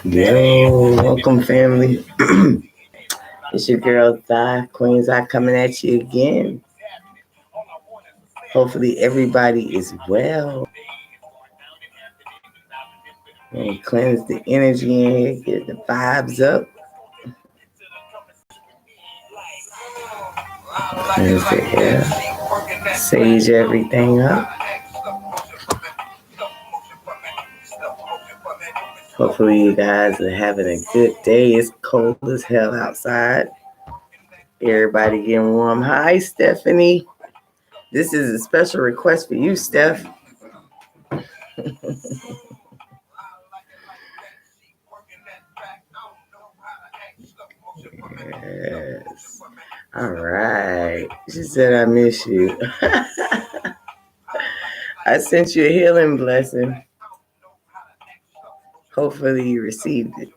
Yo, welcome family. It's your girl Queen.Zi coming at you again. Hopefully everybody is well. And cleanse the energy in here, get the vibes up. Cleanse the air. Sage everything up. Hopefully you guys are having a good day. It's cold as hell outside. Everybody getting warm. Hi, Stephanie. This is a special request for you, Steph. Yes. All right. She said, I miss you. I sent you a healing blessing. Hopefully you received it.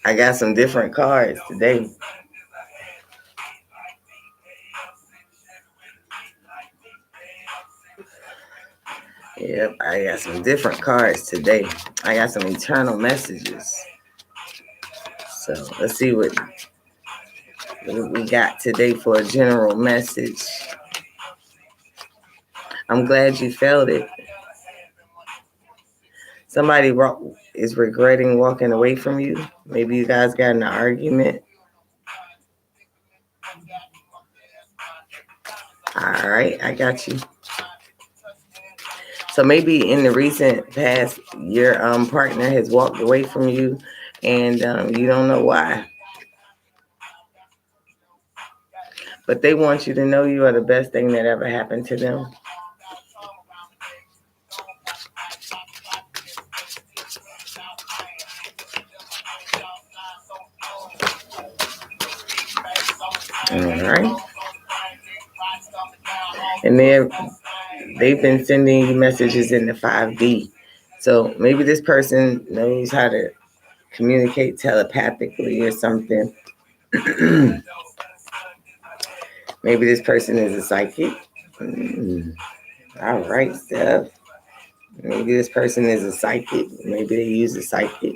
I got some different cards today. Yep, I got some different cards today. I got some eternal messages. So let's see what we got today for a general message. I'm glad you felt it. Somebody is regretting walking away from you. Maybe you guys got in an argument. All right, I got you. So maybe in the recent past, your partner has walked away from you, and you don't know why. But they want you to know you are the best thing that ever happened to them. All right. And they've been sending you messages in the 5D. So maybe this person knows how to communicate telepathically or something. Maybe this person is a psychic. All right, Steph. Maybe this person is a psychic. Maybe they use a psychic.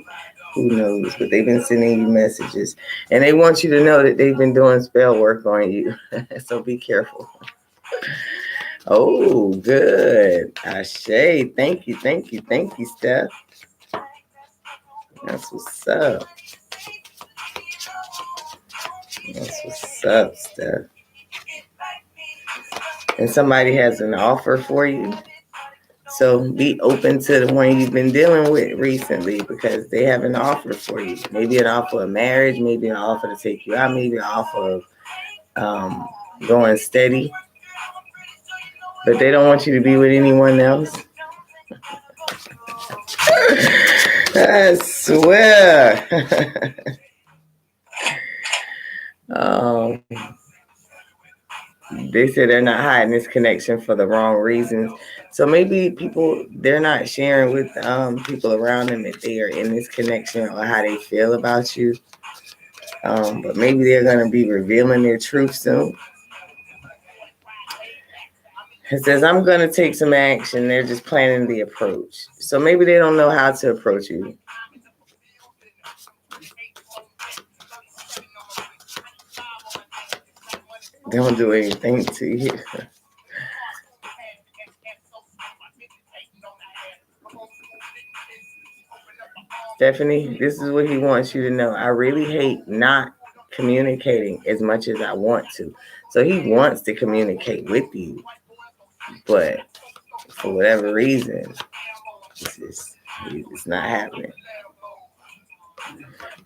Who knows? But they've been sending you messages. And they want you to know that they've been doing spell work on you. So be careful. Oh, good. Ashe. Thank you, Steph. That's what's up. That's what's up, Steph. And somebody has an offer for you. So be open to the one you've been dealing with recently because they have an offer for you. Maybe an offer of marriage, maybe an offer to take you out, maybe an offer of going steady. But they don't want you to be with anyone else. I swear. They say they're not hiding this connection for the wrong reasons. So maybe they're not sharing with people around them that they are in this connection or how they feel about you. But maybe they're going to be revealing their truth soon. It says, I'm going to take some action. They're just planning the approach. So maybe they don't know how to approach you. Don't do anything to you. Stephanie, this is what he wants you to know. I really hate not communicating as much as I want to. So he wants to communicate with you. But for whatever reason, it's not happening.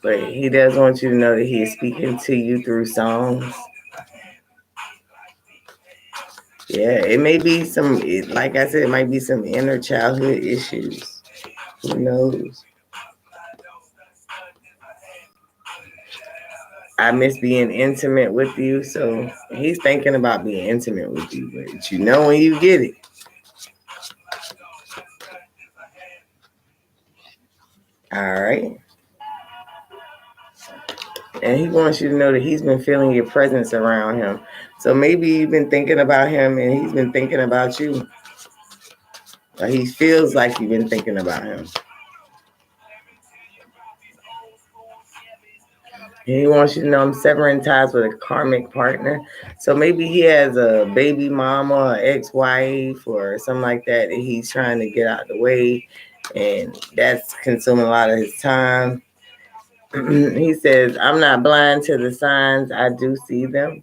But he does want you to know that he is speaking to you through songs. Yeah, it may be like I said, it might be some inner childhood issues. Who knows? I miss being intimate with you. So he's thinking about being intimate with you. But you know when you get it. All right. And he wants you to know that he's been feeling your presence around him. So maybe you've been thinking about him and he's been thinking about you. Or he feels like you've been thinking about him. And he wants you to know I'm severing ties with a karmic partner. So maybe he has a baby mama or ex-wife or something like that he's trying to get out of the way. And that's consuming a lot of his time. He says, I'm not blind to the signs. I do see them.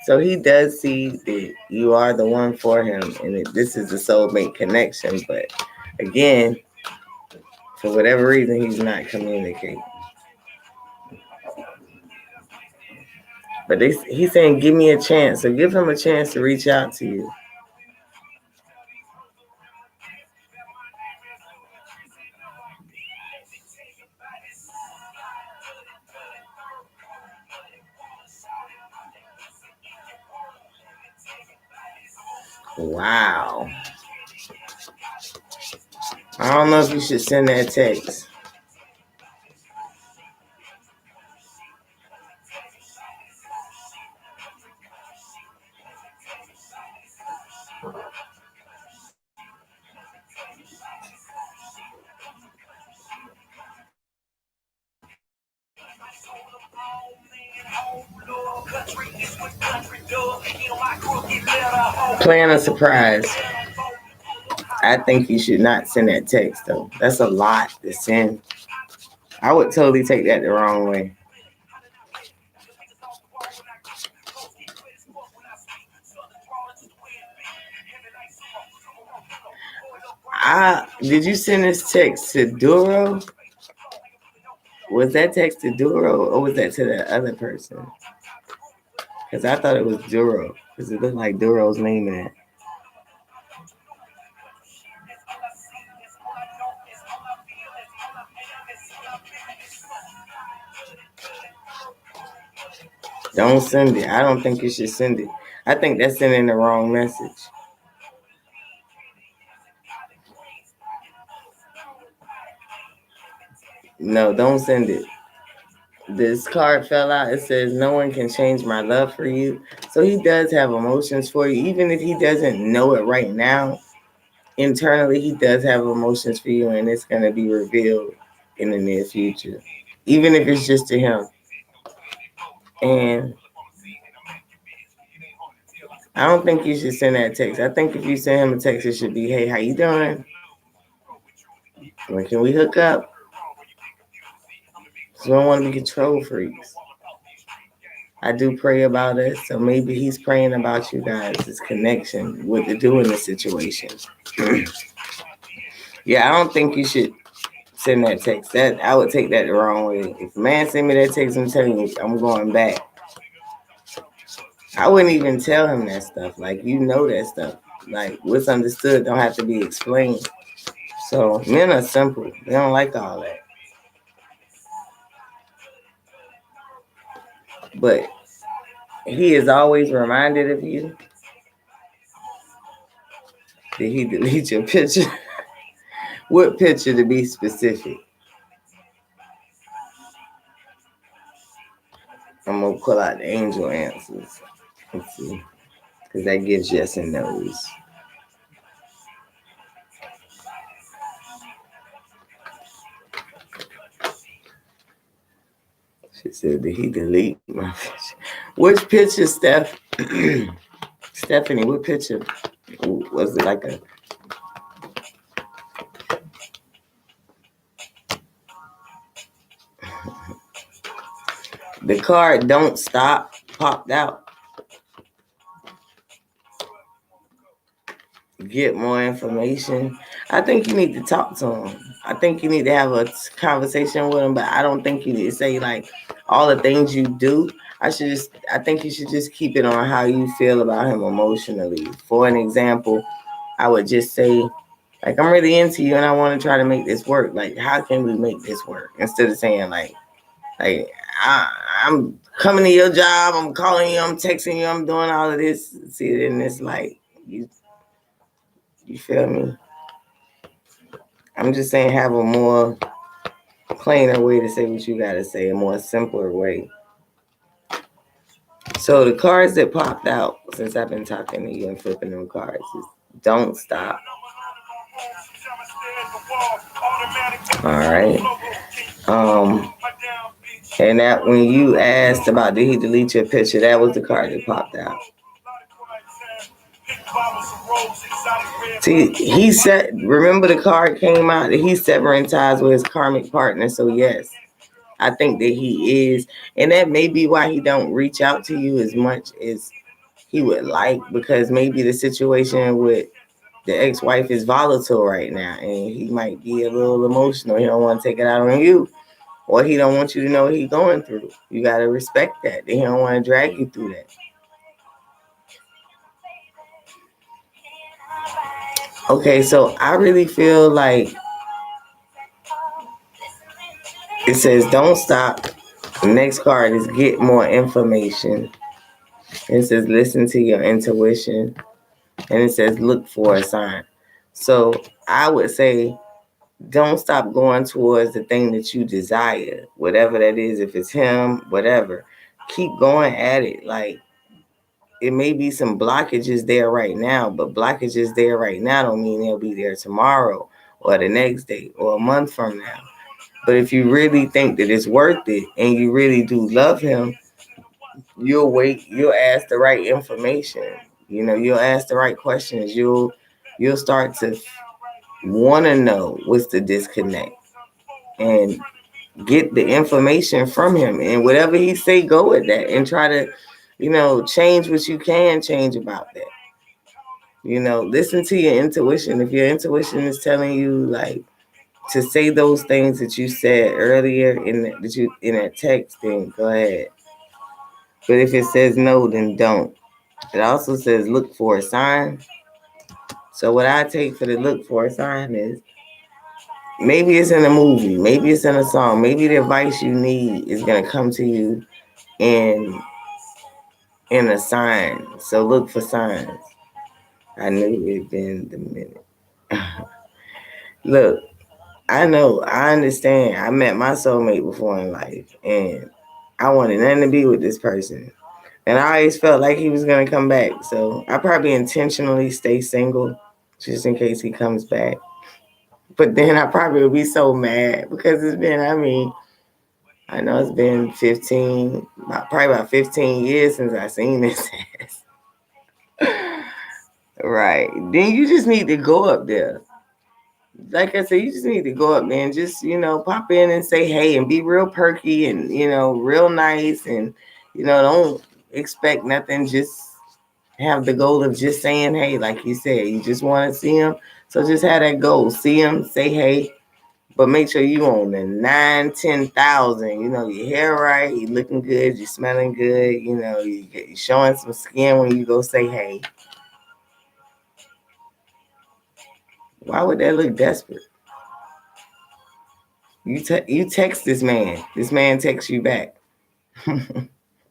So he does see that you are the one for him. And this is a soulmate connection. But again, for whatever reason, he's not communicating. But he's saying, give me a chance. So give him a chance to reach out to you. Wow. I don't know if you should send that text. Plan a surprise. I think you should not send that text, though. That's a lot to send. I would totally take that the wrong way. Did you send this text to Duro? Was that text to Duro or was that to the other person? Because I thought it was Duro. Because it looked like Duro's name in it. Don't send it. I don't think you should send it. I think that's sending the wrong message. No, don't send it. This card fell out. It says, no one can change my love for you. So he does have emotions for you. Even if he doesn't know it right now, internally he does have emotions for you, and it's going to be revealed in the near future. Even if it's just to him. And I don't think you should send that text. I think if you send him a text, it should be, hey, how you doing? When can we hook up? So I don't want to be control freaks. I do pray about it, so maybe he's praying about you guys, this connection, what to do in this situation. Yeah, I don't think you should send that text. That I would take that the wrong way. If a man send me that text, I'm telling you, I'm going back. I wouldn't even tell him that stuff. Like, you know that stuff. Like, what's understood don't have to be explained. So men are simple. They don't like all that. But he is always reminded of you. Did he delete your picture? What picture, to be specific? I'm going to pull out the angel answers. Let's see. Because that gives yes and no's. She said, did he delete my picture? Which picture, Steph? Stephanie, what picture? Was it like a... The card "Don't Stop" popped out. Get more information. I think you need to talk to him. I think you need to have a conversation with him, but I don't think you need to say like all the things you do. I think you should just keep it on how you feel about him emotionally. For an example, I would just say, like, I'm really into you and I want to try to make this work. Like, how can we make this work? Instead of saying like I'm coming to your job, I'm calling you, I'm texting you, I'm doing all of this. See, and it's like you feel me? I'm just saying have a more plainer way to say what you gotta say, a more simpler way. So the cards that popped out since I've been talking to you and flipping them cards is don't stop. All right. And that when you asked about did he delete your picture, that was the card that popped out. See, he said, remember the card came out that he's severing ties with his karmic partner. So yes, I think that he is, and that may be why he don't reach out to you as much as he would like, because maybe the situation with the ex-wife is volatile right now, and he might be a little emotional. He don't want to take it out on you, or he don't want you to know what he's going through. You got to respect that. He don't want to drag you through that. Okay, so I really feel like it says don't stop. The next card is get more information. It says listen to your intuition. And it says look for a sign. So I would say don't stop going towards the thing that you desire, whatever that is. If it's him, whatever, keep going at it. Like, it may be some blockages there right now, but blockages there right now don't mean they'll be there tomorrow or the next day or a month from now. But if you really think that it's worth it and you really do love him, you'll wait, you'll ask the right information. You'll ask the right questions. You'll start to want to know what's the disconnect and get the information from him, and whatever he say, go with that and try to change what you can change about that. Listen to your intuition. If your intuition is telling you like to say those things that you said earlier in that text, then go ahead. But if it says no, then don't. It also says look for a sign. So what I take for the look for a sign is maybe it's in a movie, maybe it's in a song, maybe the advice you need is gonna come to you in a sign. So look for signs. I knew it'd been the minute. Look, I know, I understand. I met my soulmate before in life, and I wanted nothing to be with this person. And I always felt like he was gonna come back. So I probably intentionally stay single just in case he comes back. But then I probably would be so mad because it's been, I know it's been probably about 15 years since I seen this ass. Right. Then you just need to go up there. Like I said, you just need to go up there and just, pop in and say hey and be real perky and, real nice and, don't expect nothing. Just have the goal of just saying hey, like you said. You just want to see him. So just have that goal. See him, say hey. But make sure you on the 9-10,000. Your hair right, you looking good, you smelling good. You showing some skin when you go say hey. Why would that look desperate? You text this man. This man texts you back.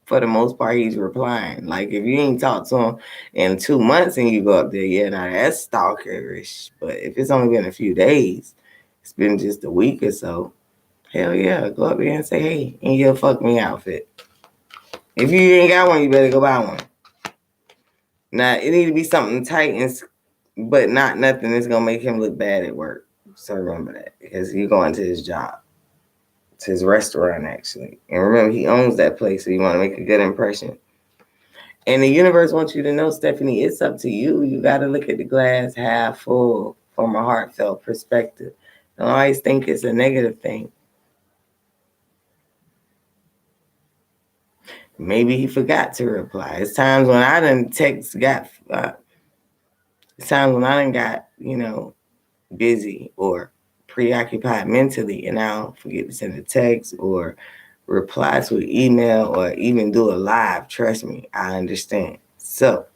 For the most part, he's replying. Like if you ain't talked to him in 2 months and you go up there, yeah, now that's stalkerish. But if it's only been a few days, it's been just a week or so. Hell yeah, go up there and say hey in your fuck me outfit. If you ain't got one, you better go buy one. Now, it need to be something tight, but not nothing that's going to make him look bad at work. So remember that, because you're going to his job, to his restaurant, actually. And remember, he owns that place, so you want to make a good impression. And the universe wants you to know, Stephanie, it's up to you. You got to look at the glass half full from a heartfelt perspective. Don't always think it's a negative thing. Maybe he forgot to reply. It's times when I done got, busy or preoccupied mentally, and I'll forget to send a text or reply to an email or even do a live. Trust me, I understand. So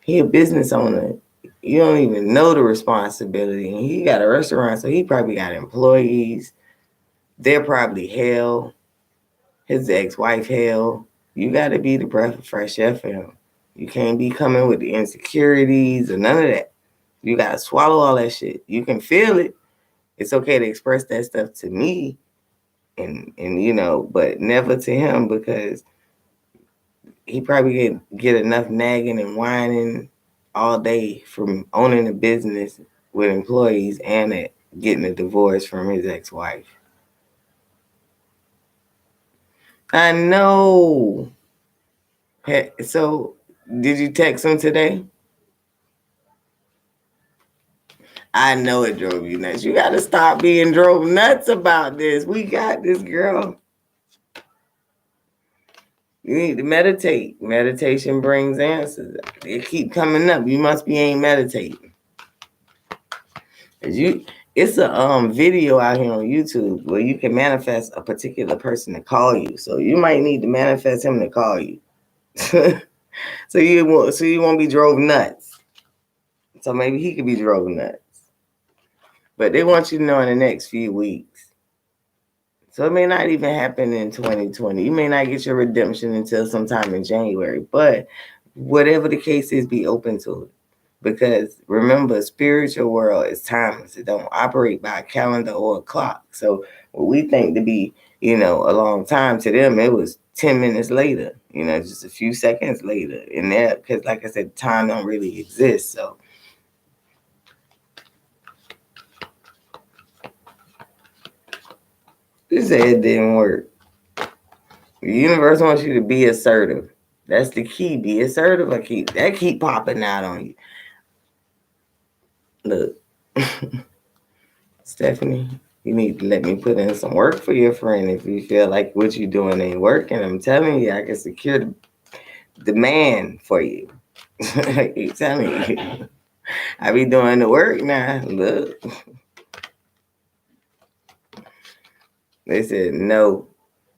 he a business owner. You don't even know the responsibility. And he got a restaurant, so he probably got employees. They're probably hell. His ex-wife hell. You got to be the breath of fresh air for him. You can't be coming with the insecurities or none of that. You got to swallow all that shit. You can feel it. It's okay to express that stuff to me and but never to him, because he probably get enough nagging and whining all day from owning a business with employees and getting a divorce from his ex-wife. I know. So, did you text him today? I know it drove you nuts. You got to stop being drove nuts about this. We got this, girl. You need to meditate. Meditation brings answers. They keep coming up. You must be ain't meditating. It's a video out here on YouTube where you can manifest a particular person to call you. So you might need to manifest him to call you. so you won't be drove nuts. So maybe he could be drove nuts. But they want you to know in the next few weeks. So it may not even happen in 2020. You may not get your redemption until sometime in January. But whatever the case is, be open to it. Because remember, spiritual world is timeless. It don't operate by a calendar or a clock. So what we think to be, a long time, to them, it was 10 minutes later, just a few seconds later. And that, because like I said, time don't really exist. So this said it didn't work. The universe wants you to be assertive. That's the key. Be assertive. Keep popping out on you. Look, Stephanie, you need to let me put in some work for your friend if you feel like what you're doing ain't working. I'm telling you, I can secure the demand for you. I keep telling you. I be doing the work now. Look. They said no.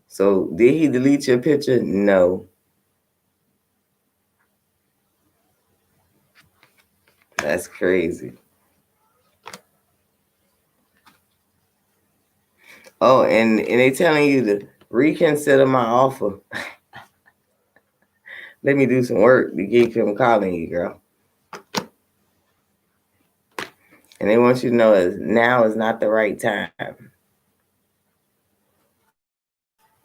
So did he delete your picture? No. That's crazy. Oh, and they telling you to reconsider my offer. Let me do some work to keep him calling you, girl. And they want you to know now is not the right time.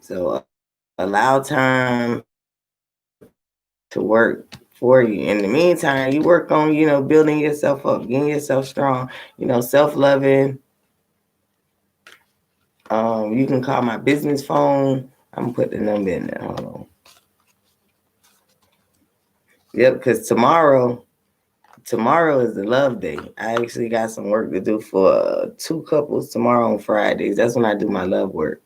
So allow time to work for you. In the meantime, you work on, building yourself up, getting yourself strong, self-loving. You can call my business phone. I'm gonna put the number in there. Hold on. Yep, because tomorrow is the love day. I actually got some work to do for 2 couples tomorrow on Fridays. That's when I do my love work.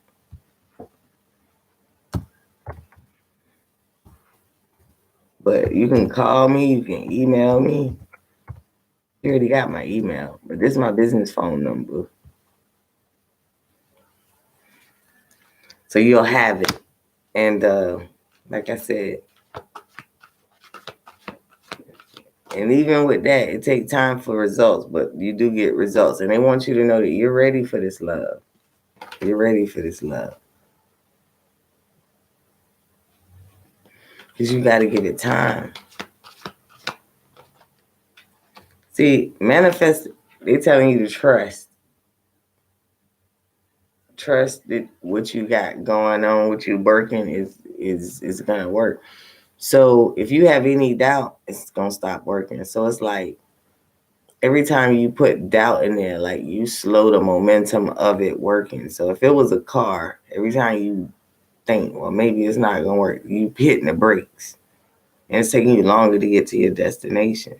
But you can call me, you can email me. You already got my email, but this is my business phone number. So you'll have it. And like I said, and even with that, it takes time for results, but you do get results. And they want you to know that you're ready for this love. You're ready for this love. Because you got to give it time. See, manifest, they're telling you to trust. Trust that what you got going on, what you working is going to work. So if you have any doubt, it's going to stop working. So it's like every time you put doubt in there, like you slow the momentum of it working. So if it was a car, every time you think, well, maybe it's not going to work, you hitting the brakes. And it's taking you longer to get to your destination.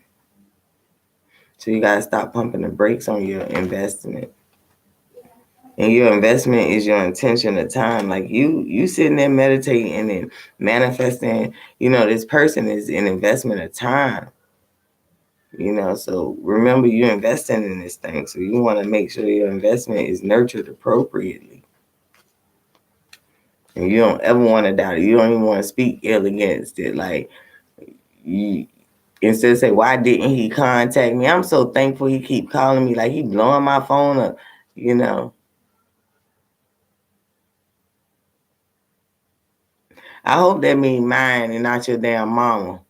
So you got to stop pumping the brakes on your investment. And your investment is your intention of time. Like you sitting there meditating and manifesting, this person is an investment of time. So remember you're investing in this thing. So you want to make sure your investment is nurtured appropriately. And you don't ever want to doubt it. You don't even want to speak ill against it. Like you instead of say, why didn't he contact me? I'm so thankful he keep calling me. Like he blowing my phone up, I hope that means mine and not your damn mama.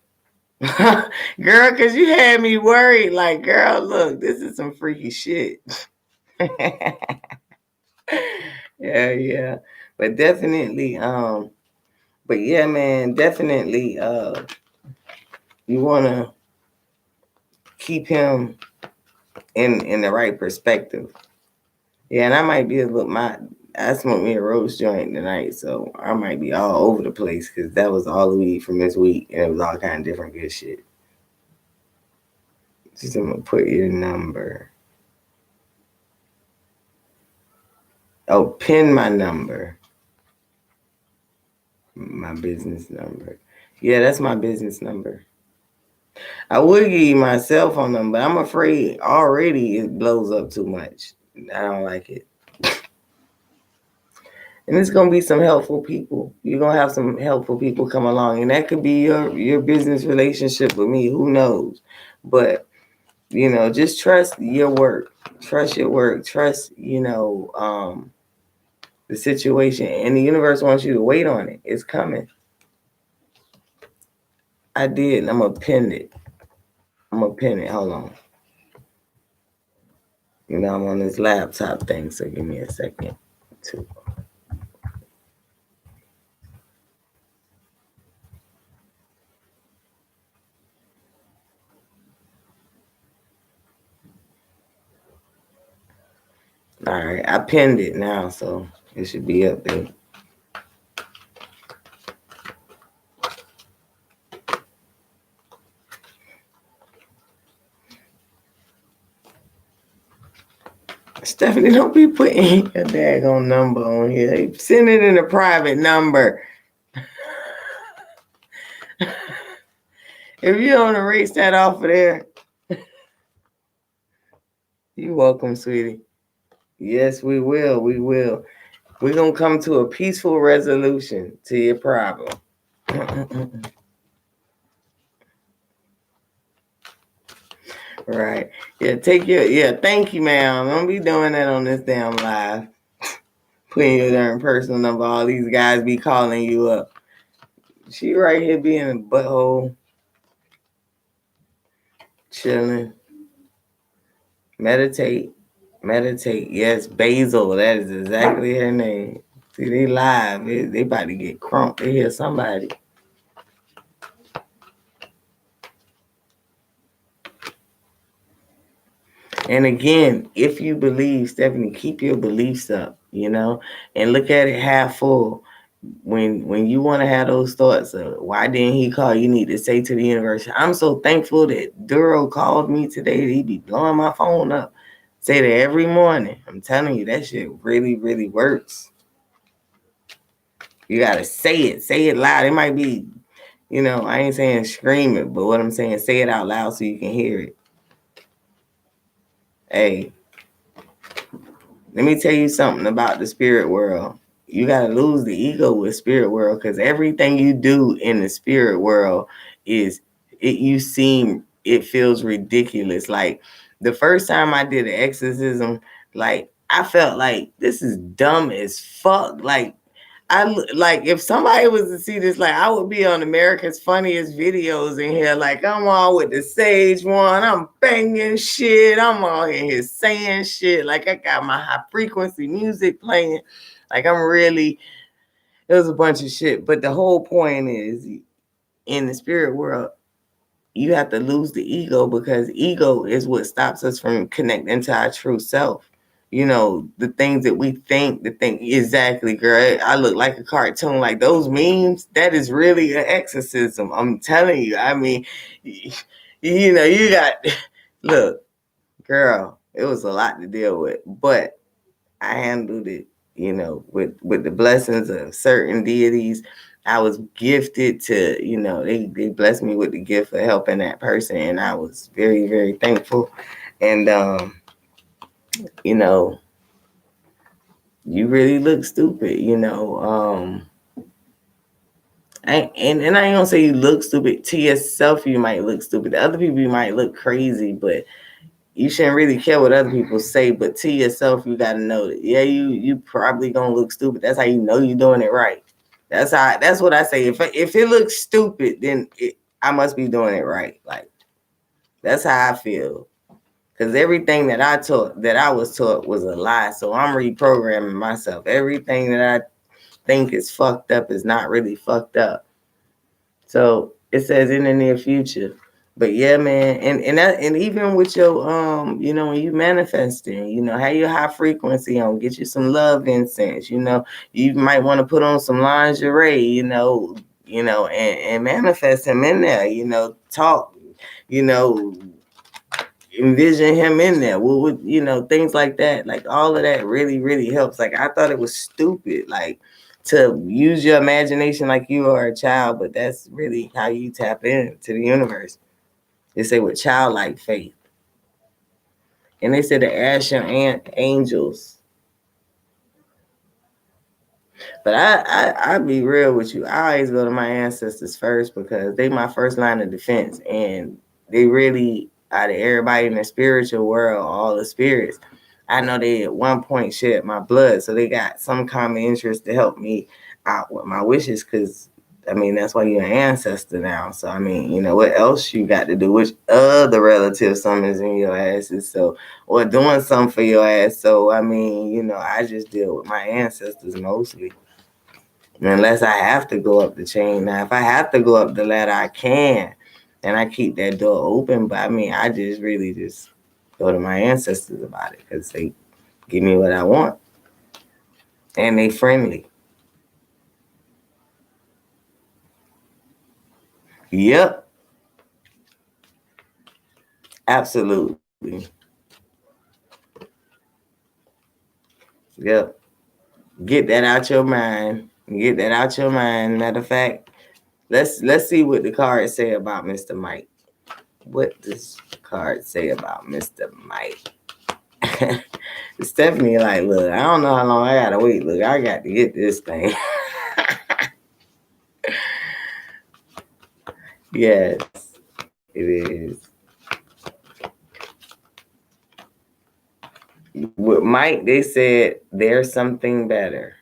Girl, because you had me worried. Like, girl, look, this is some freaky shit. Yeah. But definitely, But yeah, man, definitely you wanna keep him in the right perspective. Yeah, and I might be a little I smoked me a roast joint tonight, so I might be all over the place because that was all the weed from this week, and it was all kind of different good shit. Just I'm gonna put your number. Oh, pin my number. My business number. Yeah, that's my business number. I would give you my cell phone number, but I'm afraid already it blows up too much. I don't like it. And it's gonna be some helpful people. You're gonna have some helpful people come along, and that could be your business relationship with me. Who knows? But just trust your work. Trust your work. Trust the situation, and the universe wants you to wait on it. It's coming. I did, and I'm gonna pin it. Hold on. I'm on this laptop thing, so give me a second. Too. All right, I pinned it now, so it should be up there. Stephanie, don't be putting your daggone number on here. Send it in a private number. If you don't erase that off of there, you're welcome, sweetie. Yes, we will. We will. We're going to come to a peaceful resolution to your problem. Right. Yeah, thank you, ma'am. Don't be doing that on this damn live. Putting your darn personal number. All these guys be calling you up. She right here being a butthole. Chilling. Meditate. Yes, Basil. That is exactly her name. See, they live. They about to get crunked. They hear somebody. And again, if you believe, Stephanie, keep your beliefs up, and look at it half full. When you want to have those thoughts of why didn't he call, you need to say to the universe, I'm so thankful that Duro called me today. He be blowing my phone up. Say that every morning. I'm telling you, that shit really, really works. You got to say it loud. It might be, I ain't saying scream it, but what I'm saying, say it out loud so you can hear it. Hey, let me tell you something about the spirit world. You got to lose the ego with spirit world, because everything you do in the spirit world it feels ridiculous. Like the first time I did an exorcism, like I felt like this is dumb as fuck. Like if somebody was to see this, like I would be on America's Funniest Videos in here, like I'm all with the sage one, I'm banging shit, I'm all in here saying shit, like I got my high frequency music playing, like it was a bunch of shit. But the whole point is, in the spirit world, you have to lose the ego, because ego is what stops us from connecting to our true self. The things that we think, exactly, girl. I look like a cartoon, like those memes. That is really an exorcism. I'm telling you. I mean, you got, look, girl, it was a lot to deal with, but I handled it, with the blessings of certain deities. I was gifted to, they blessed me with the gift of helping that person, and I was very, very thankful. And you really look stupid, and I ain't gonna say you look stupid to yourself. You might look stupid to other people. You might look crazy, but you shouldn't really care what other people say. But to yourself, you gotta know that you probably gonna look stupid. That's how you know you're doing it right. That's what I say. If it looks stupid, then I must be doing it right. Like that's how I feel. Because everything that I was taught was a lie. So I'm reprogramming myself. Everything that think is fucked up is not really fucked up. So it says in the near future. But yeah, man, and even with your when you manifesting, have your high frequency on, get you some love incense, you might want to put on some lingerie, and manifest him in there, talk, you know, envision him in there. Well, things like that. Like all of that really, really helps. Like I thought it was stupid, like to use your imagination like you are a child, but that's really how you tap into the universe. They say with childlike faith. And they said to ask your angels. But I be real with you. I always go to my ancestors first because they my first line of defense. And they really, out of everybody in the spiritual world, all the spirits, I know they at one point shared my blood. So they got some common interest to help me out with my wishes because that's why you're an ancestor now. So, what else you got to do? Which other relative summons in your asses? So, or doing something for your ass. So, I just deal with my ancestors mostly. Unless I have to go up the chain. Now, if I have to go up the ladder, I can. And I keep that door open. But, I just really just go to my ancestors about it because they give me what I want. And they friendly. Yep. Absolutely. Yep. Get that out your mind. Get that out your mind. Matter of fact, let's see what the cards say about Mr. Mike. What does the card say about Mr. Mike? Stephanie, like, look, I don't know how long I gotta wait. Look, I got to get this thing. Yes, it is. With Mike, they said there's something better.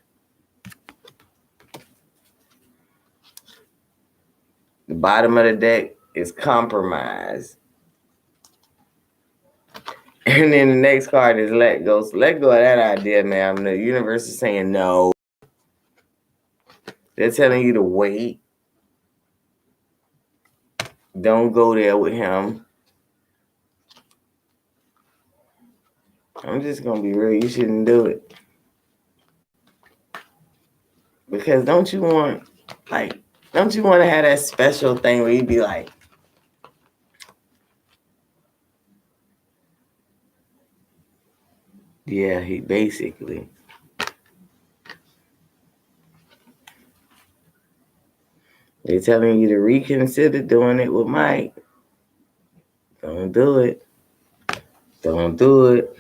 The bottom of the deck is compromise. And then the next card is let go. So let go of that idea, man. The universe is saying no. They're telling you to wait. Don't go there with him. I'm just going to be real. You shouldn't do it. Because don't you want to have that special thing where you be like, yeah, he basically. They're telling you to reconsider doing it with Mike. Don't do it. Don't do it.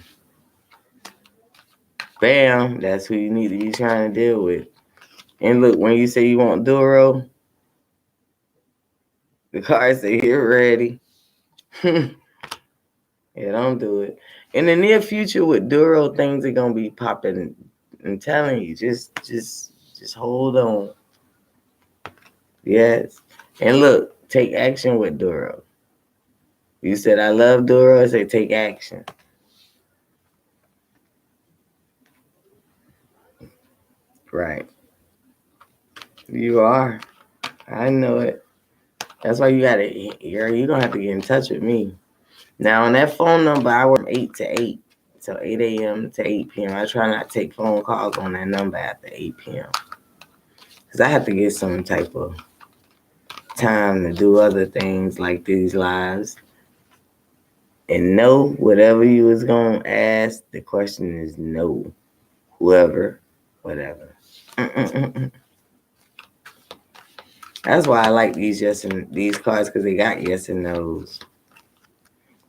Bam. That's who you need to be trying to deal with. And look, when you say you want Duro, the cards say you're ready. Yeah, don't do it. In the near future with Duro, things are gonna be popping. I'm telling you, just hold on. Yes. And look, take action with Duro. You said I love Duro, I say take action. Right. You are. I know it. That's why you're gonna have to get in touch with me. Now on that phone number, I work from 8 to 8. So 8 a.m. to 8 p.m. I try not to take phone calls on that number after 8 p.m. Because I have to get some type of time to do other things like these lives. And no, whatever you was going to ask, the question is no. Whoever, whatever. That's why I like these cards because they got yes and no's.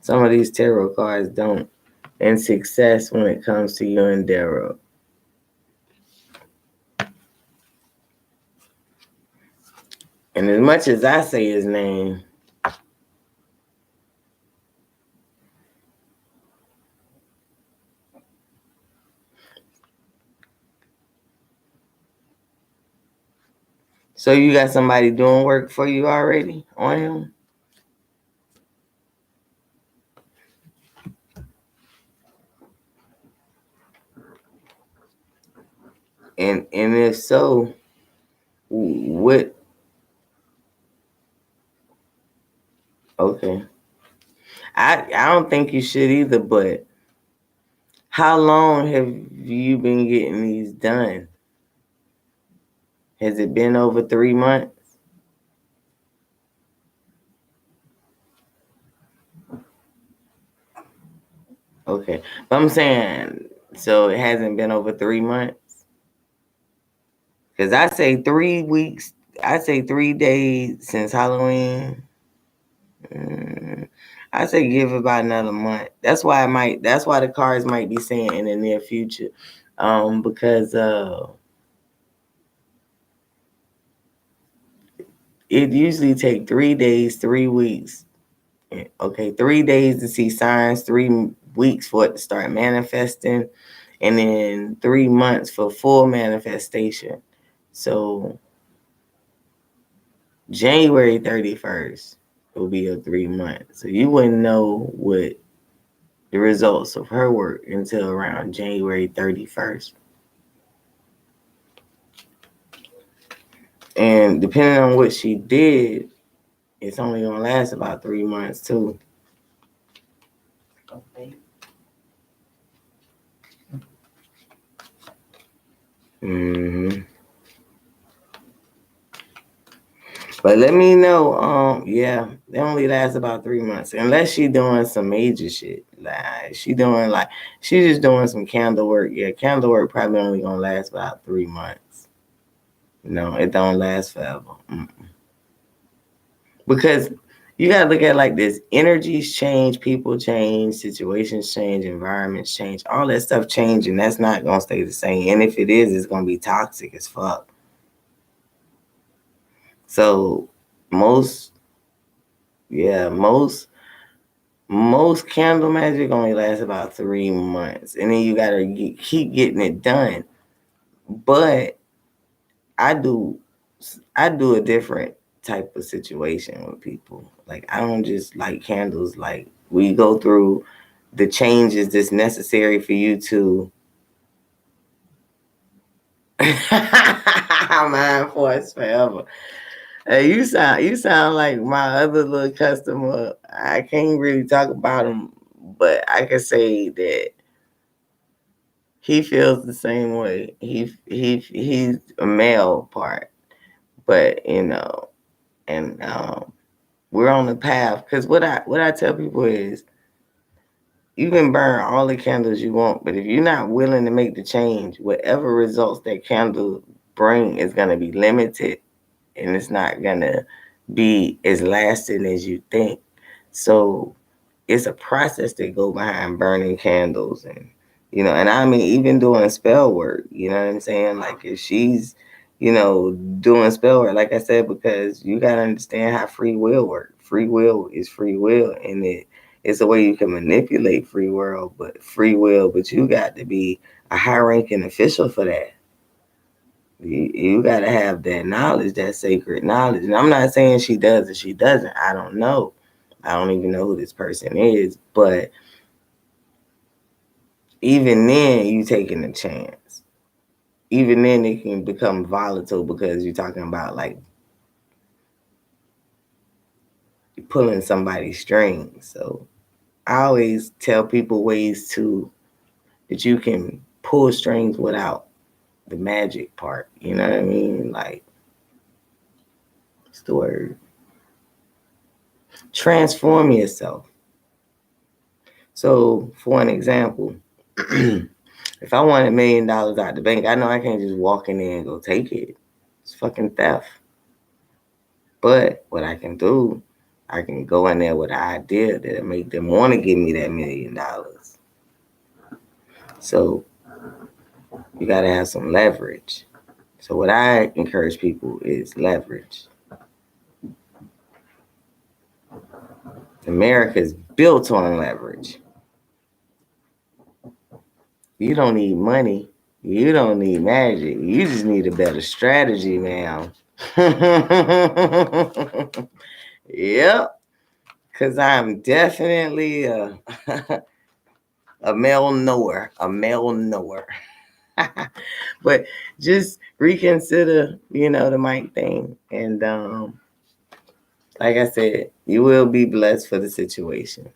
Some of these tarot cards don't. And success when it comes to you and Darrow. And as much as I say his name, so you got somebody doing work for you already on him? And if so, what? Okay, I don't think you should either. But how long have you been getting these done? Has it been over 3 months? Okay, but I'm saying, so it hasn't been over 3 months? Because I say 3 weeks. I say 3 days since Halloween. I say give about another month. That's why it might. That's why the cards might be saying in the near future, because it usually take 3 days, 3 weeks. Okay, 3 days to see signs, 3 weeks for it to start manifesting, and then 3 months for full manifestation. So January 31st will be a 3 months. So you wouldn't know what the results of her work until around January 31st. And depending on what she did, it's only gonna last about 3 months too. Okay. Mm-hmm. But let me know. Yeah, they only last about 3 months, unless she doing some major shit. Like she's just doing some candle work. Yeah, candle work probably only gonna last about 3 months. No, it don't last forever. Because you gotta look at it like this: energies change, people change, situations change, environments change, all that stuff change, and that's not gonna stay the same. And if it is, it's gonna be toxic as fuck. So most, yeah, most candle magic only lasts about 3 months, and then you gotta keep getting it done. But I do, I do a different type of situation with people. Like I don't just like candles. Like we go through the changes that's necessary for you to mind force forever. Hey, you sound like my other little customer. I can't really talk about him, but I can say that he feels the same way. He's a male part, but and we're on the path. Because what I tell people is, you can burn all the candles you want, but if you're not willing to make the change, whatever results that candle bring is gonna be limited, and it's not gonna be as lasting as you think. So it's a process that go behind burning candles, and I mean even doing spell work, you know what I'm saying? Like if she's, doing spell work, like I said, because you gotta understand how free will works. Free will is free will, and it's a way you can manipulate free will, but you got to be a high ranking official for that. You got to have that knowledge, that sacred knowledge. And I'm not saying she does or she doesn't. I don't know. I don't even know who this person is. But even then, you taking a chance. Even then, it can become volatile because you're talking about like pulling somebody's strings. So I always tell people ways that you can pull strings without the magic part. You know what I mean? Like, what's the word? Transform yourself. So, for an example, if I want $1 million out the bank, I know I can't just walk in there and go take it. It's fucking theft. But what I can do, I can go in there with an idea that'll make them want to give me that $1 million. So you got to have some leverage. So what I encourage people is leverage. America is built on leverage. You don't need money. You don't need magic. You just need a better strategy, man. Yep. Because I'm definitely a male knower. A male knower. But just reconsider, the mic thing. And like I said, you will be blessed for the situation.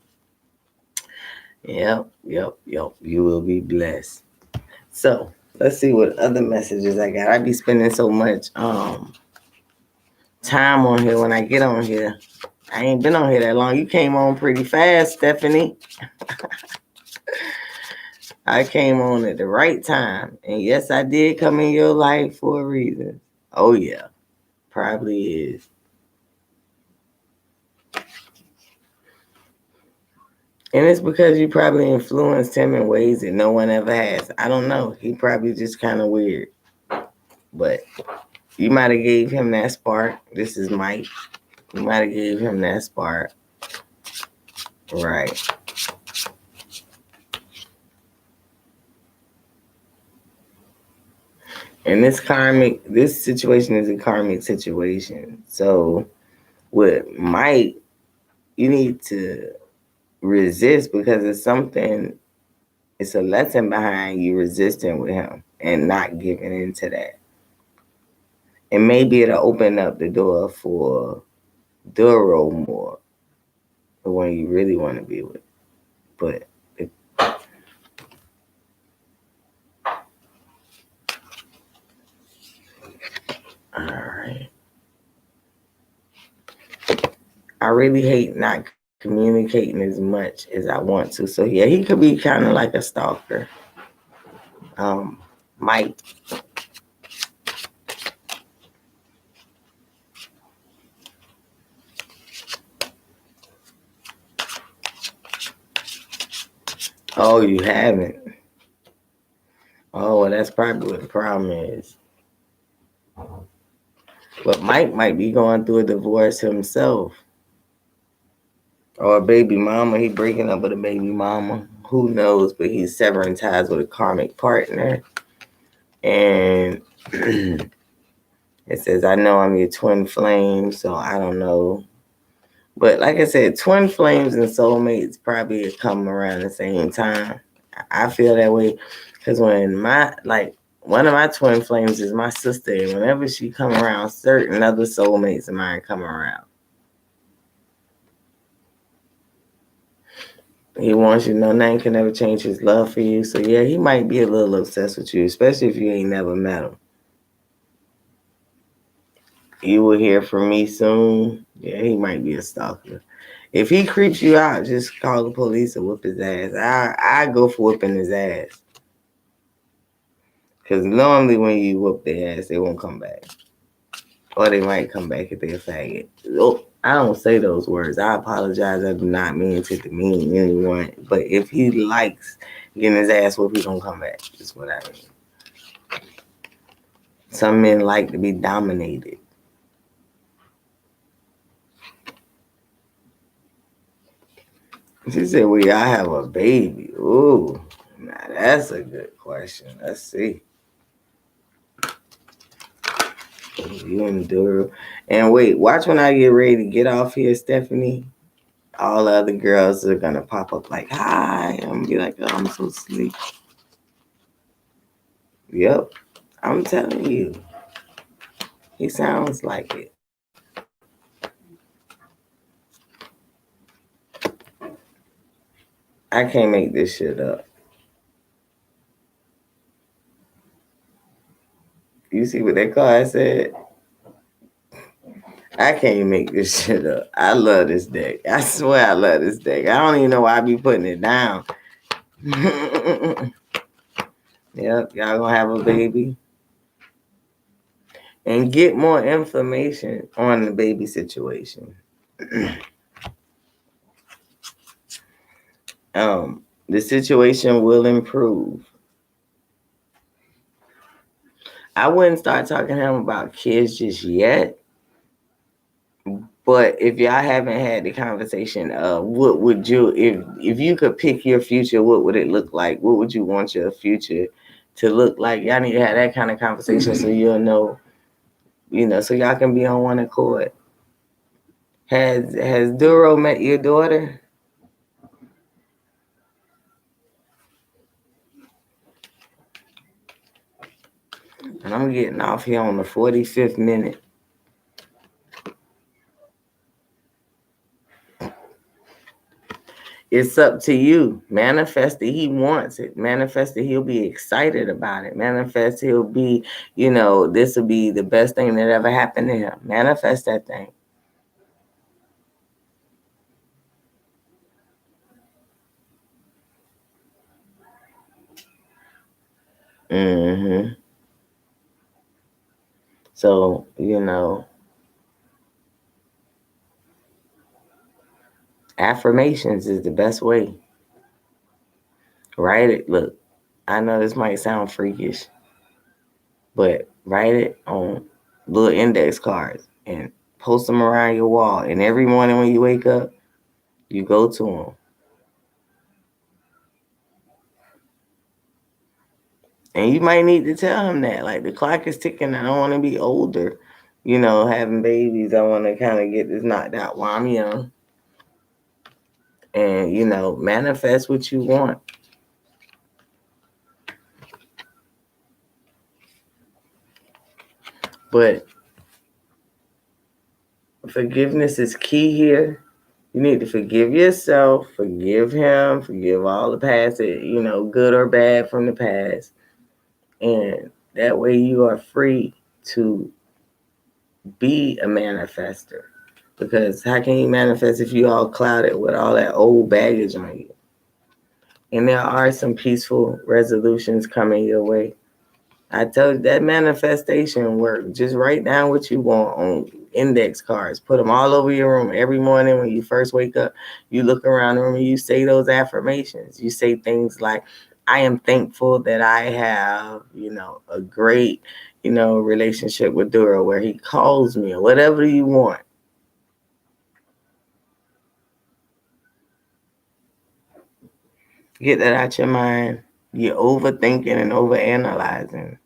Yep. You will be blessed. So let's see what other messages I got. I be spending so much time on here when I get on here. I ain't been on here that long. You came on pretty fast, Stephanie. I came on at the right time. And yes, I did come in your life for a reason. Oh, yeah. Probably is. And it's because you probably influenced him in ways that no one ever has. I don't know. He probably just kind of weird. But you might have gave him that spark. This is Mike. You might have gave him that spark. Right. And this situation is a karmic situation. So with Mike, you need to resist because it's a lesson behind you resisting with him and not giving into that. And maybe it'll open up the door for Duro more, the one you really want to be with. But all right. I really hate not communicating as much as I want to. So yeah, he could be kind of like a stalker. Mike. Oh, you haven't. Oh, well, that's probably what the problem is. But Mike might be going through a divorce himself. Or a baby mama. He breaking up with a baby mama. Who knows? But he's severing ties with a karmic partner. And it says, I know I'm your twin flame, so I don't know. But like I said, twin flames and soulmates probably come around the same time. I feel that way because when one of my twin flames is my sister, and whenever she come around, certain other soulmates of mine come around. He wants you to know nothing can never change his love for you. So yeah, he might be a little obsessed with you, especially if you ain't never met him. You will hear from me soon. Yeah, he might be a stalker. If he creeps you out, just call the police or whip his ass. I go for whipping his ass. Because normally when you whoop their ass, they won't come back. Or they might come back if they're a faggot. Oh, I don't say those words. I apologize. I do not mean to demean anyone. But if he likes getting his ass whooped, he's going to come back. That's what I mean. Some men like to be dominated. She said, well, y'all have a baby. Ooh, now that's a good question. Let's see. You and Duro. And wait, watch when I get ready to get off here, Stephanie. All the other girls are going to pop up like, hi. I'm going to be like, oh, I'm so sleepy. Yep, I'm telling you. He sounds like it. I can't make this shit up. You see what that card said? I can't make this shit up. I love this deck. I swear I love this deck. I don't even know why I be putting it down. Yep, y'all gonna have a baby. And get more information on the baby situation. The situation will improve. I wouldn't start talking to him about kids just yet. But if y'all haven't had the conversation, what would you, if you could pick your future, what would it look like? What would you want your future to look like? Y'all need to have that kind of conversation so you'll know, so y'all can be on one accord. Has Duro met your daughter? And I'm getting off here on the 45th minute. It's up to you. Manifest that he wants it. Manifest that he'll be excited about it. Manifest he'll be, this will be the best thing that ever happened to him. Manifest that thing. Mm-hmm. So, affirmations is the best way. Write it. Look, I know this might sound freakish, but write it on little index cards and post them around your wall. And every morning when you wake up, you go to them. And you might need to tell him that, like, the clock is ticking. I don't want to be older, having babies. I want to kind of get this knocked out while I'm young. And, manifest what you want. But forgiveness is key here. You need to forgive yourself, forgive him, forgive all the past, good or bad from the past. And that way you are free to be a manifester. Because how can you manifest if you all clouded with all that old baggage on you? And there are some peaceful resolutions coming your way. I told you that manifestation work. Just write down what you want on index cards. Put them all over your room. Every morning when you first wake up, you look around the room and you say those affirmations. You say things like, I am thankful that I have, a great, relationship with Dura where he calls me or whatever you want. Get that out your mind. You're overthinking and overanalyzing.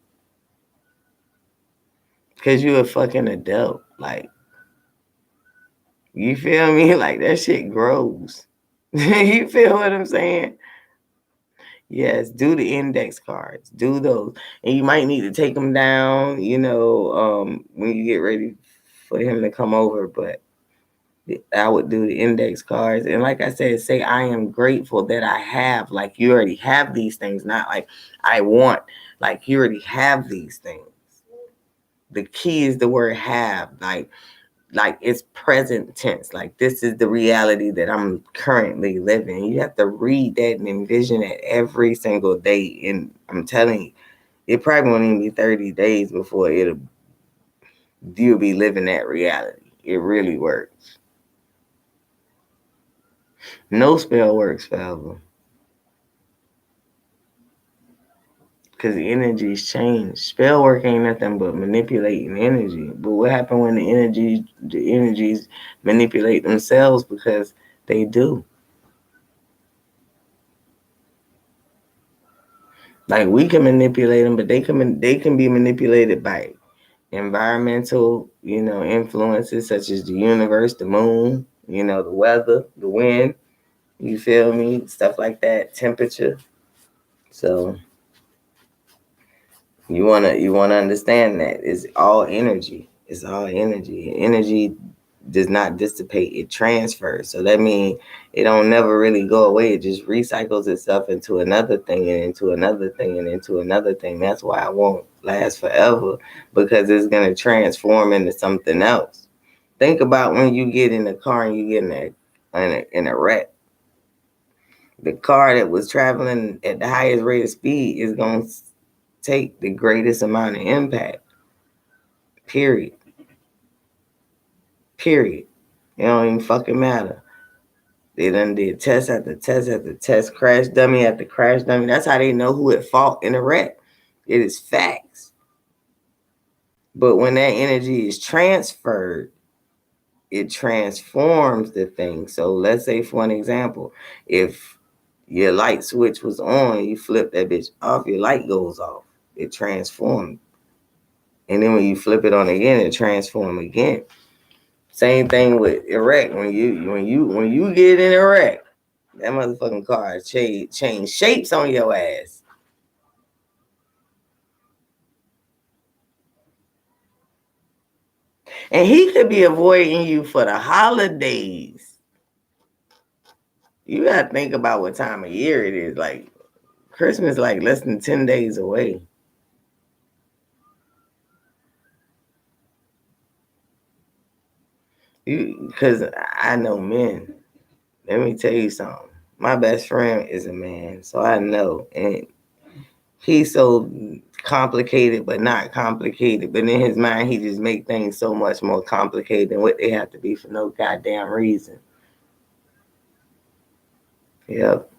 Because you're a fucking adult. Like, you feel me? Like, that shit grows. You feel what I'm saying? Yes, do the index cards. Do those. And you might need to take them down, when you get ready for him to come over. But I would do the index cards. And like I said, say, I am grateful that I have. Like, you already have these things. Not like, I want. Like, you already have these things. The key is the word have. Like it's present tense. Like, this is the reality that I'm currently living. You have to read that and envision it every single day. And I'm telling you, it probably won't even be 30 days before you'll be living that reality. It really works. No spell works forever. Because the energies change. Spell work ain't nothing but manipulating energy. But what happened when the energies manipulate themselves? Because they do. Like, we can manipulate them, but they can be manipulated by environmental, influences such as the universe, the moon, the weather, the wind. You feel me? Stuff like that, temperature. So you wanna understand that it's all energy. It's all energy. Energy does not dissipate, it transfers. So that means it don't never really go away. It just recycles itself into another thing and into another thing and into another thing. That's why it won't last forever, because it's gonna transform into something else. Think about when you get in a car and you get in a wreck. The car that was traveling at the highest rate of speed is going to take the greatest amount of impact. Period. It don't even fucking matter. They done did test after test after test, crash dummy after crash dummy. That's how they know who at fault in a wreck. It is facts. But when that energy is transferred, it transforms the thing. So let's say, for an example, if your light switch was on, you flip that bitch off, your light goes off. It transformed. And then when you flip it on again, it transforms again. Same thing with erect. When you get in erect, that motherfucking car change shapes on your ass. And he could be avoiding you for the holidays. You gotta think about what time of year it is. Like Christmas, like less than 10 days away. Because I know men. Let me tell you something. My best friend is a man, so I know. And he's so complicated, but not complicated. But in his mind, he just make things so much more complicated than what they have to be for no goddamn reason. Yep.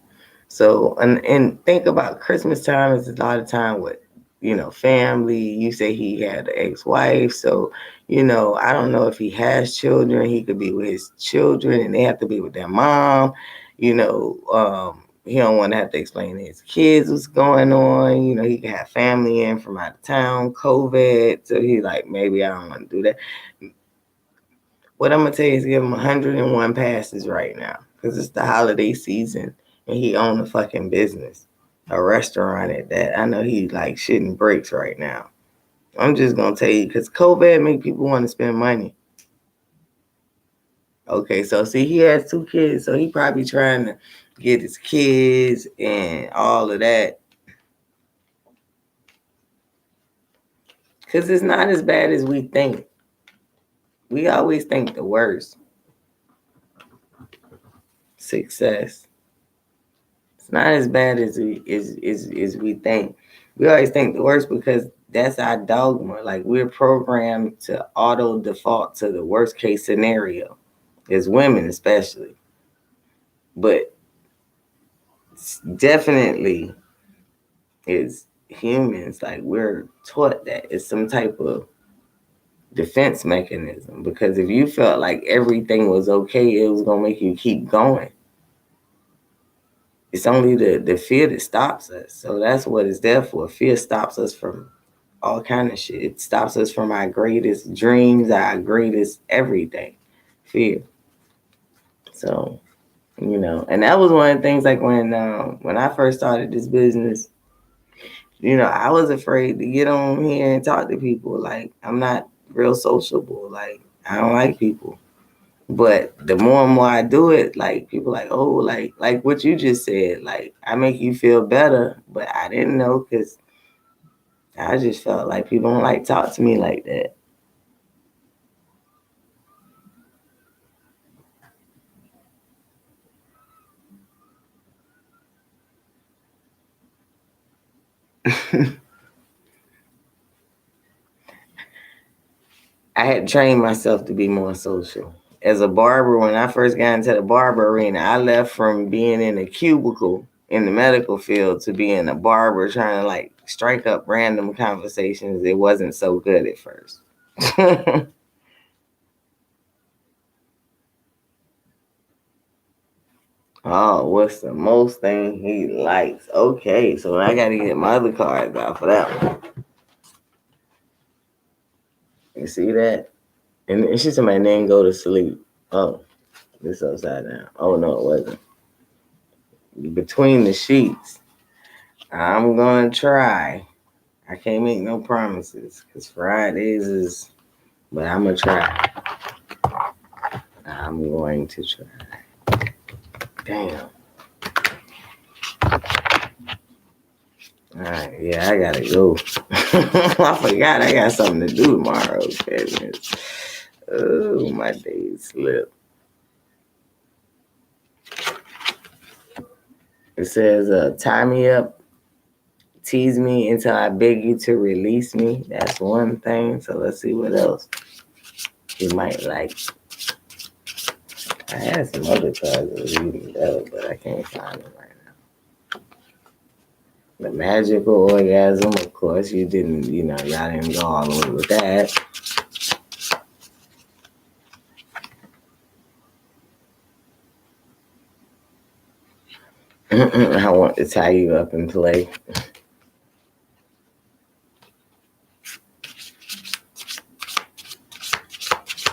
So, and think about Christmas time is a lot of time with, family. You say he had an ex-wife. So, I don't know if he has children. He could be with his children and they have to be with their mom. He don't want to have to explain to his kids what's going on. He could have family in from out of town, COVID. So he's like, maybe I don't want to do that. What I'm going to tell you is give him 101 passes right now because it's the holiday season and he own a fucking business, a restaurant at that. I know he like shitting bricks right now. I'm just going to tell you because COVID make people want to spend money. Okay, so see, he has 2 kids, so he probably trying to get his kids and all of that. Because it's not as bad as we think. We always think the worst. Success. It's not as bad as we think. We always think the worst because that's our dogma. Like we're programmed to auto default to the worst case scenario, as women especially. But definitely as humans, like we're taught that it's some type of defense mechanism. Because if you felt like everything was okay, it was gonna make you keep going. It's only the fear that stops us. So that's what it's there for. Fear stops us from all kind of shit. It stops us from our greatest dreams, our greatest everything. Fear. So, and that was one of the things like when I first started this business, I was afraid to get on here and talk to people. Like I'm not real sociable. Like I don't like people. But the more and more I do it, like people like, oh, like what you just said, like I make you feel better, but I didn't know because I just felt like people don't like talk to me like that. I had trained myself to be more social. As a barber, when I first got into the barber arena, I left from being in a cubicle in the medical field to being a barber trying to like strike up random conversations. It wasn't so good at first. Oh, what's the most thing he likes? Okay, so I got to get my other cards out for that one. You see that? And she said my name go to sleep. Oh, this upside down. Oh, no, it wasn't. Between the sheets. I'm going to try. I can't make no promises because Fridays is, but I'm going to try. I'm going to try. Damn. All right, yeah, I gotta go. I forgot I got something to do tomorrow. Goodness. Oh, my days slip. It says, tie me up, tease me until I beg you to release me. That's one thing. So let's see what else you might like. I had some other cards that was even better, but I can't find them right now. The magical orgasm, of course, you didn't, y'all didn't go all the way with that. I want to tie you up and play.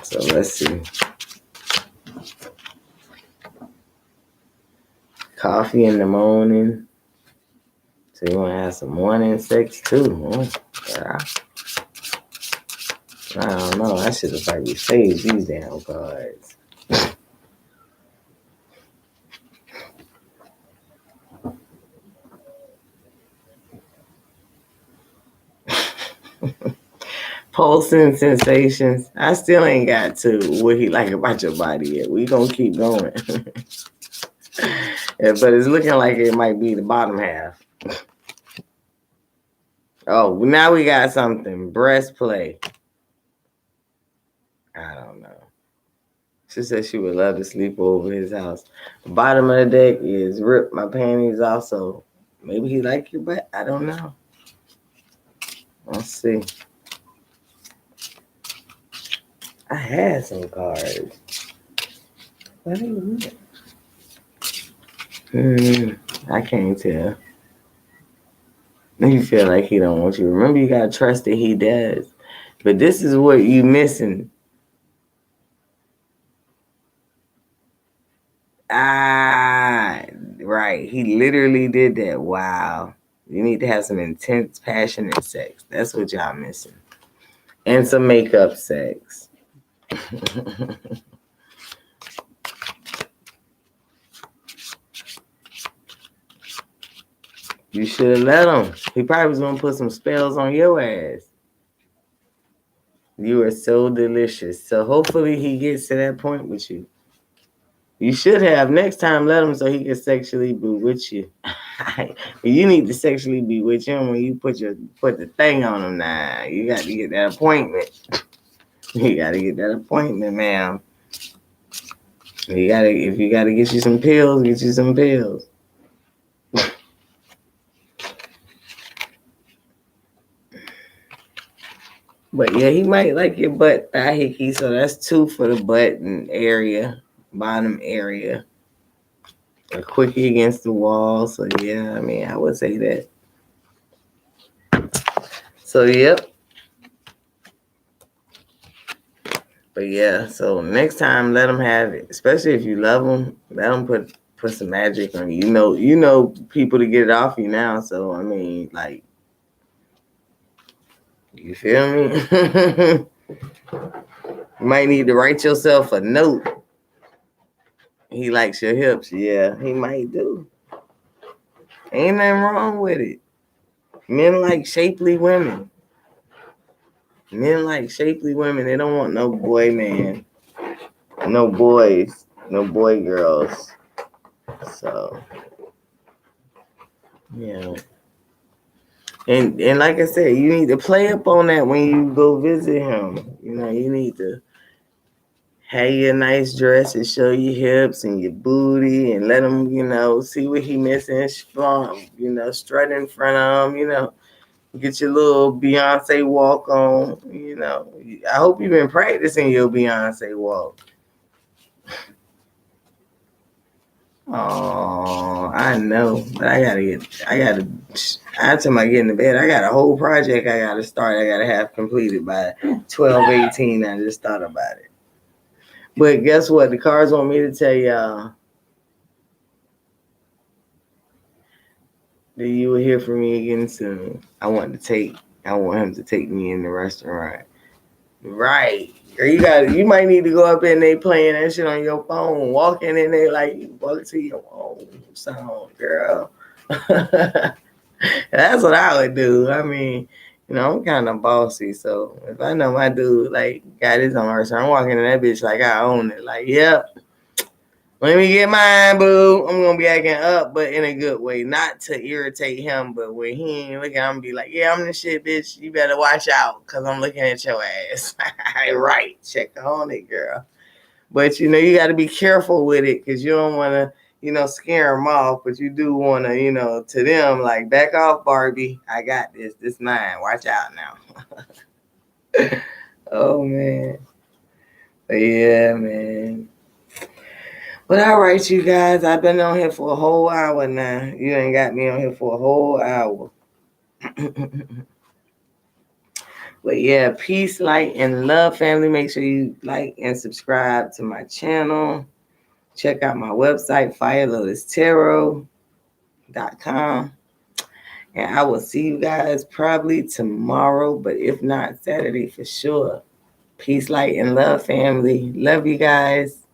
So let's see. Coffee in the morning. So you want to have some morning sex too, huh? Yeah. I don't know. I should have probably saved these damn cards. Pulsing sensations. I still ain't got to what he like about your body yet. We gonna keep going. Yeah, but it's looking like it might be the bottom half. Oh, now we got something. Breastplate. I don't know. She said she would love to sleep over his house. The bottom of the deck is rip my panties off. So maybe he like your butt. I don't know. Let's see. I had some cards. What do you I can't tell. You feel like he don't want you. Remember, you gotta trust that he does. But this is what you missing. Ah, right. He literally did that. Wow. You need to have some intense, passionate sex. That's what y'all missing. And some makeup sex. You should have let him. He probably was going to put some spells on your ass. You are so delicious. So hopefully he gets to that point with you. You should have. Next time, let him so he can sexually be with you. You need to sexually be with him when you put the thing on him now. You got to get that appointment. You got to get that appointment, man. If you got to get you some pills, get you some pills. But yeah, he might like your butt thigh hickey, so that's 2 for the button area, bottom area. A quickie against the wall. So yeah, I mean, I would say that. So yep. But yeah, so next time let him have it. Especially if you love him, let him put some magic on you. You know people to get it off you now. So I mean, like, you feel me? You might need to write yourself a note. He likes your hips. Yeah, he might do. Ain't nothing wrong with it. Men like shapely women. Men like shapely women. They don't want no boy man. No boys. No boy girls. So, yeah. And like I said, you need to play up on that when you go visit him. You know, you need to have your nice dress and show your hips and your booty and let him, see what he missing, strut in front of him, get your little Beyonce walk on, I hope you've been practicing your Beyonce walk. Oh, I know, but I after I get into bed, I got a whole project I got to start. I got to have completed by 12/18. I just thought about it. But guess what? The cards want me to tell y'all that you will hear from me again soon. I want him to take me in the restaurant. Right. Girl, you might need to go up in there playing that shit on your phone. Walking in there like you walk to your own sound, girl. That's what I would do. I mean, I'm kind of bossy, so if I know my dude like got his own restaurant, I'm walking in that bitch like I own it. Like, yep. Let me get mine, boo. I'm gonna be acting up, but in a good way, not to irritate him. But when he ain't looking, I'm gonna be like, "Yeah, I'm the shit, bitch. You better watch out, cause I'm looking at your ass." Right, check on it, girl. But you got to be careful with it, cause you don't want to, scare them off. But you do want to, to them like, back off, Barbie. I got this. This mine. Watch out now. Oh man. But yeah, man. But all right, you guys, I've been on here for a whole hour now. You ain't got me on here for a whole hour. But yeah, peace, light, and love, family. Make sure you like and subscribe to my channel. Check out my website, FireLotusTarot.com. And I will see you guys probably tomorrow, but if not, Saturday for sure. Peace, light, and love, family. Love you guys.